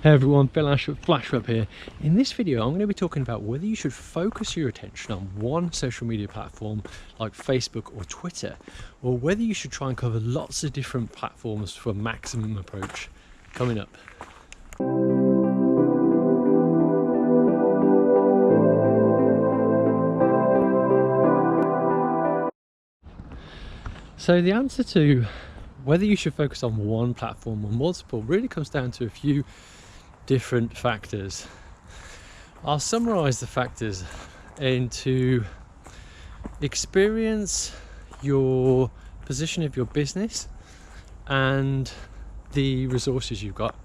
Hey everyone, Phlashweb here. In this video I'm going to be talking about whether you should focus your attention on one social media platform like Facebook or Twitter, or whether you should try and cover lots of different platforms for a maximum approach. Coming up. So the answer to whether you should focus on one platform or multiple really comes down to a few different factors. I'll summarize the factors into experience, your position of your business, and the resources you've got,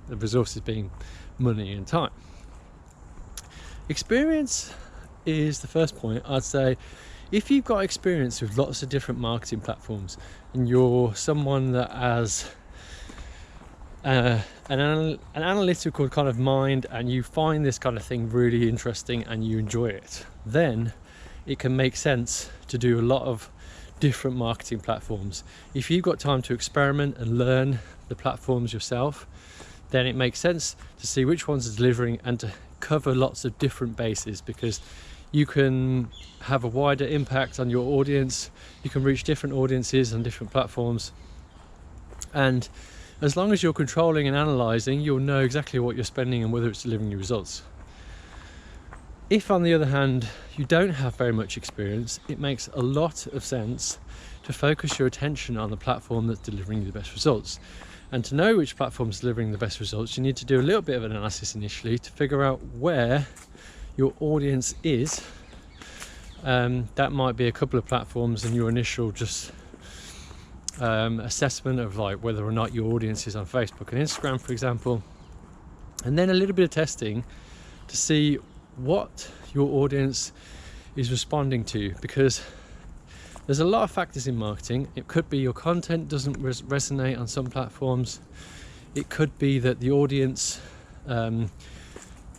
the resources being money and time. Experience is the first point. I'd say if you've got experience with lots of different marketing platforms and you're someone that has an analytical kind of mind and you find this kind of thing really interesting and you enjoy it, then it can make sense to do a lot of different marketing platforms. If you've got time to experiment and learn the platforms yourself, then it makes sense to see which ones are delivering and to cover lots of different bases, because you can have a wider impact on your audience, you can reach different audiences on different platforms, and as long as you're controlling and analysing, you'll know exactly what you're spending and whether it's delivering you results. If, on the other hand, you don't have very much experience, it makes a lot of sense to focus your attention on the platform that's delivering you the best results. And to know which platform is delivering the best results, you need to do a little bit of an analysis initially to figure out where your audience is. That might be a couple of platforms and your initial assessment of like whether or not your audience is on Facebook and Instagram, for example, and then a little bit of testing to see what your audience is responding to, because there's a lot of factors in marketing. It could be your content doesn't resonate on some platforms. It could be that the audience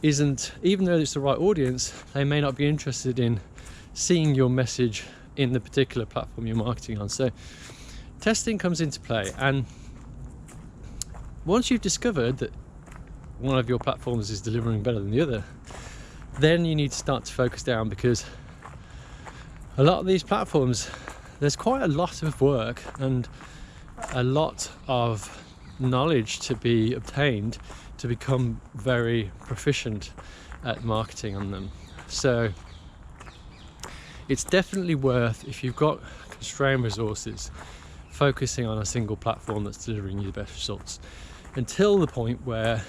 isn't, even though it's the right audience, they may not be interested in seeing your message in the particular platform you're marketing on. So testing comes into play, and once you've discovered that one of your platforms is delivering better than the other, then you need to start to focus down, because a lot of these platforms, there's quite a lot of work and a lot of knowledge to be obtained to become very proficient at marketing on them. So it's definitely worth, if you've got constrained resources, focusing on a single platform that's delivering you the best results until the point where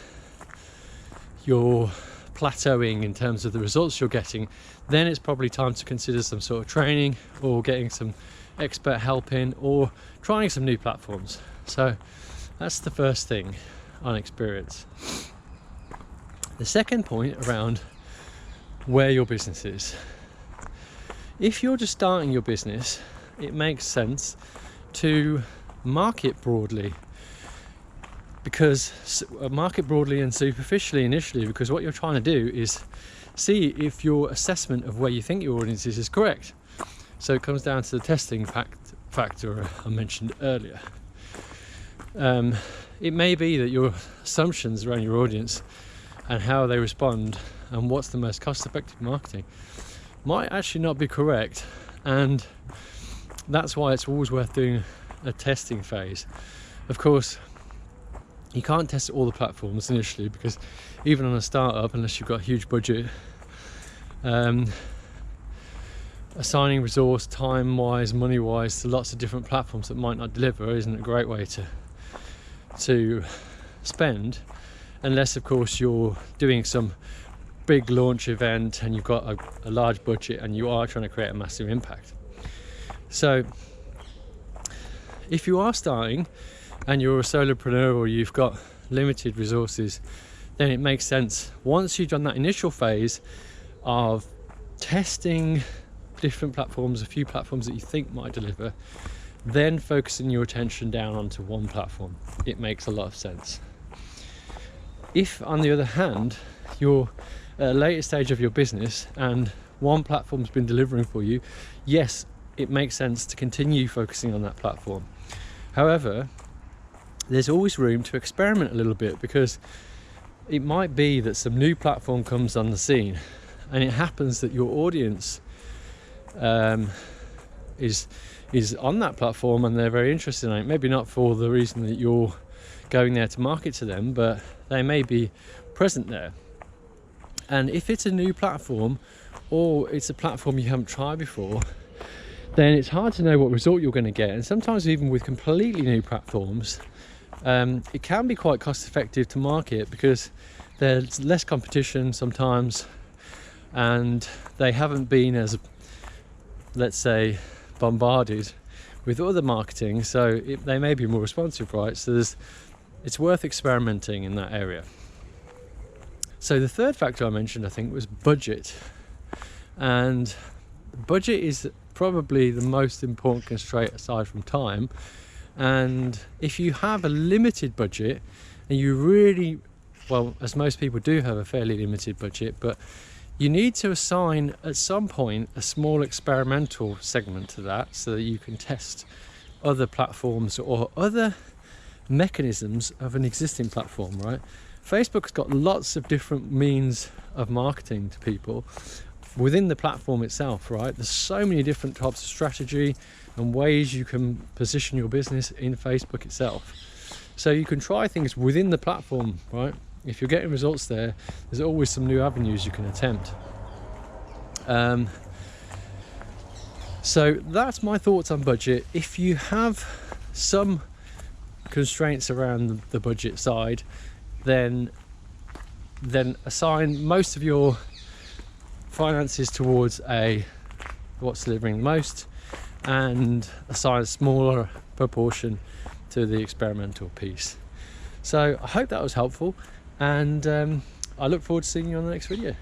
you're plateauing in terms of the results you're getting. Then it's probably time to consider some sort of training or getting some expert help in, or trying some new platforms. So that's the first thing on experience. The second point around where your business is. If you're just starting your business, it makes sense to market broadly, market broadly and superficially initially, because what you're trying to do is see if your assessment of where you think your audience is correct. So it comes down to the testing factor I mentioned earlier. It may be that your assumptions around your audience and how they respond and what's the most cost-effective marketing might actually not be correct, and that's why it's always worth doing a testing phase. Of course, you can't test all the platforms initially, because even on a startup, unless you've got a huge budget, assigning resource, time-wise, money-wise, to lots of different platforms that might not deliver isn't a great way to spend, unless, of course, you're doing some big launch event and you've got a large budget and you are trying to create a massive impact. So if you are starting and you're a solopreneur or you've got limited resources, then it makes sense, once you've done that initial phase of testing different platforms, a few platforms that you think might deliver, then focusing your attention down onto one platform. It makes a lot of sense. If, on the other hand, you're at a later stage of your business and one platform's been delivering for you, yes, it makes sense to continue focusing on that platform. However, there's always room to experiment a little bit, because it might be that some new platform comes on the scene, and it happens that your audience is on that platform and they're very interested in it. Maybe not for the reason that you're going there to market to them, but they may be present there. And if it's a new platform, or it's a platform you haven't tried before, then it's hard to know what result you're going to get. And sometimes even with completely new platforms, it can be quite cost effective to market because there's less competition sometimes, and they haven't been as, let's say, bombarded with other marketing, so they may be more responsive, right? So it's worth experimenting in that area. So the third factor I mentioned, I think, was budget. And budget is probably the most important constraint aside from time. And if you have a limited budget, and you really, well, as most people do have a fairly limited budget, but you need to assign at some point a small experimental segment to that so that you can test other platforms or other mechanisms of an existing platform, right? Facebook's got lots of different means of marketing to people within the platform itself, right? There's so many different types of strategy and ways you can position your business in Facebook itself. So you can try things within the platform, right? If you're getting results there, there's always some new avenues you can attempt. So that's my thoughts on budget. If you have some constraints around the budget side, then assign most of your finances towards what's delivering the most, and assign a smaller proportion to the experimental piece. So I hope that was helpful, and I look forward to seeing you on the next video.